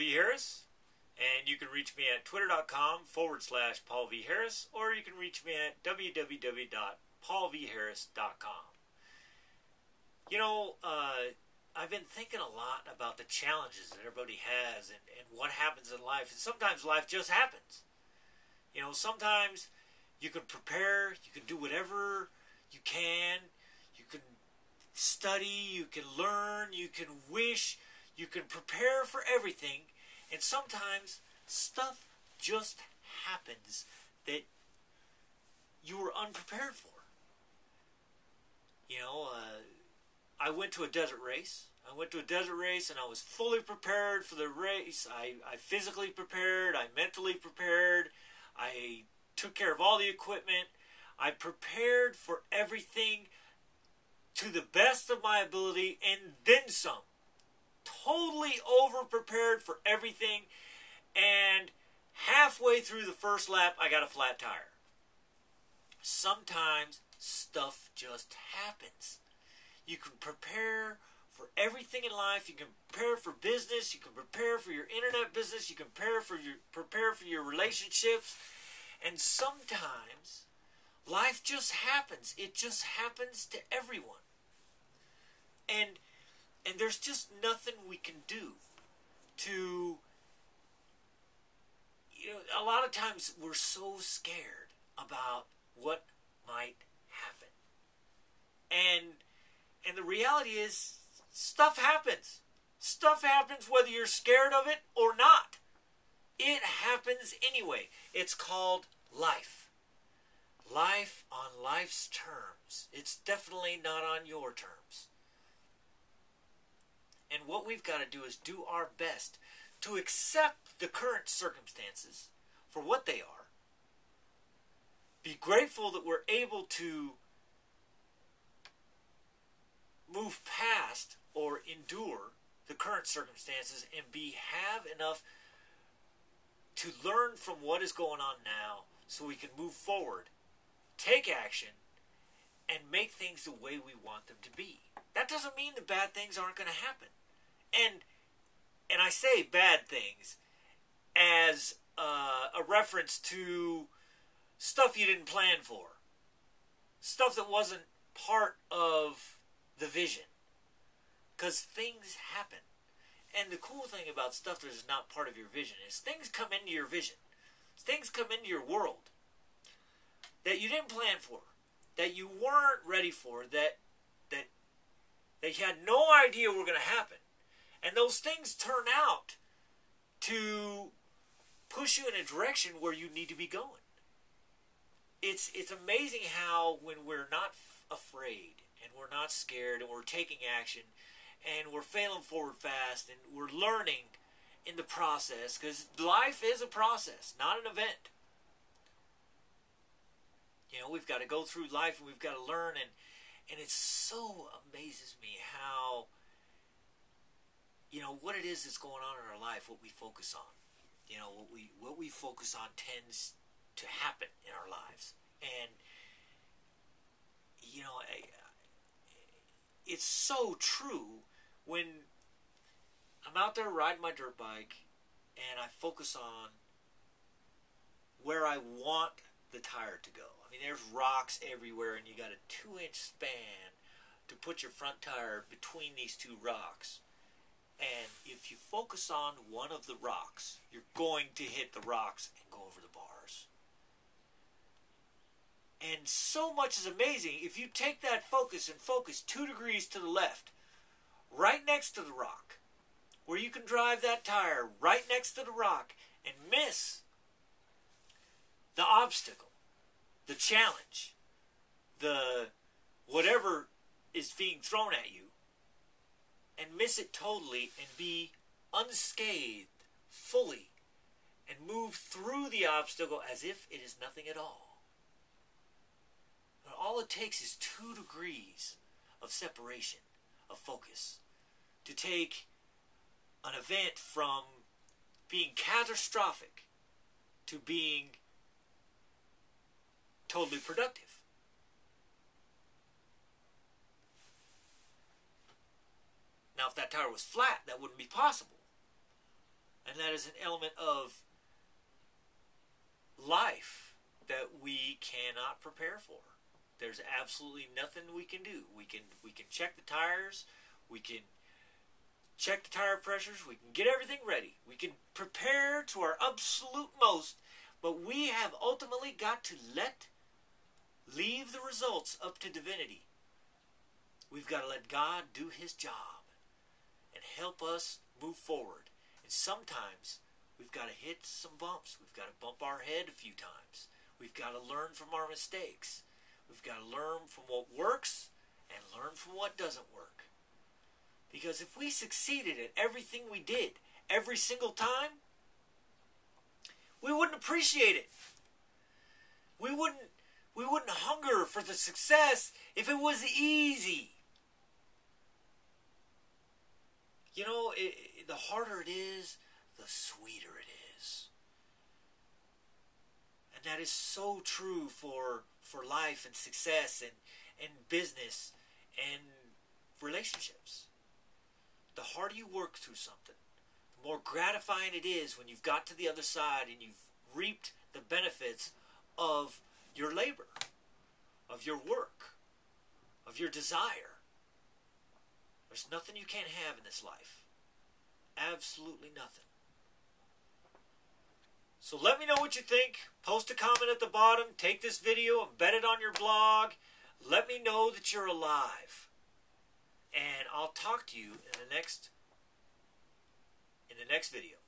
V. Harris, and you can reach me at twitter.com/Paul V. Harris, or you can reach me at www.paulvharris.com. You know, I've been thinking a lot about the challenges that everybody has and what happens in life. And sometimes life just happens. You know, sometimes you can prepare, you can do whatever you can study, you can learn, you can wish, you can prepare for everything. And sometimes stuff just happens that you were unprepared for. You know, I went to a desert race. I and I was fully prepared for the race. I physically prepared. I mentally prepared. I took care of all the equipment. I prepared for everything to the best of my ability and then some. Totally over-prepared for everything. And halfway through the first lap, I got a flat tire. Sometimes stuff just happens. You can prepare for everything in life. You can prepare for business. You can prepare for your internet business. You can prepare for your relationships. And sometimes life just happens. It just happens to everyone. And there's just nothing we can do to, you know, a lot of times we're so scared about what might happen. And the reality is, stuff happens. Stuff happens whether you're scared of it or not. It happens anyway. It's called life. Life on life's terms. It's definitely not on your terms. And what we've got to do is do our best to accept the current circumstances for what they are. Be grateful that we're able to move past or endure the current circumstances and have enough to learn from what is going on now so we can move forward, take action, and make things the way we want them to be. That doesn't mean the bad things aren't going to happen. And I say bad things as a reference to stuff you didn't plan for. Stuff that wasn't part of the vision. Because things happen. And the cool thing about stuff that is not part of your vision is things come into your vision. Things come into your world that you didn't plan for, that you weren't ready for, that you had no idea were going to happen. And those things turn out to push you in a direction where you need to be going. It's amazing how when we're not afraid and we're not scared and we're taking action and we're failing forward fast and we're learning in the process, because life is a process, not an event. You know, we've got to go through life and we've got to learn, and it so amazes me how, you know, what it is that's going on in our life, what we focus on. You know, what we focus on tends to happen in our lives. And, you know, it's so true when I'm out there riding my dirt bike and I focus on where I want the tire to go. I mean, there's rocks everywhere and you got a 2-inch span to put your front tire between these two rocks. And if you focus on one of the rocks, you're going to hit the rocks and go over the bars. And so much is amazing. If you take that focus and focus 2 degrees to the left, right next to the rock, where you can drive that tire right next to the rock and miss the obstacle, the challenge, the whatever is being thrown at you, and miss it totally and be unscathed fully and move through the obstacle as if it is nothing at all. But all it takes is 2 degrees of separation, of focus, to take an event from being catastrophic to being totally productive. Now, if that tire was flat, that wouldn't be possible. And that is an element of life that we cannot prepare for. There's absolutely nothing we can do. We can check the tires, we can check the tire pressures, we can get everything ready. We can prepare to our absolute most, but we have ultimately got to leave the results up to divinity. We've got to let God do His job and help us move forward. And sometimes we've got to hit some bumps. We've got to bump our head a few times. We've got to learn from our mistakes. We've got to learn from what works and learn from what doesn't work. Because if we succeeded at everything we did every single time, we wouldn't appreciate it. We wouldn't hunger for the success if it was easy. You know, the harder it is, the sweeter it is. And that is so true for life and success and business and relationships. The harder you work through something, the more gratifying it is when you've got to the other side and you've reaped the benefits of your labor, of your work, of your desire. There's nothing you can't have in this life. Absolutely nothing. So let me know what you think. Post a comment at the bottom. Take this video, embed it on your blog. Let me know that you're alive. And I'll talk to you in the next video.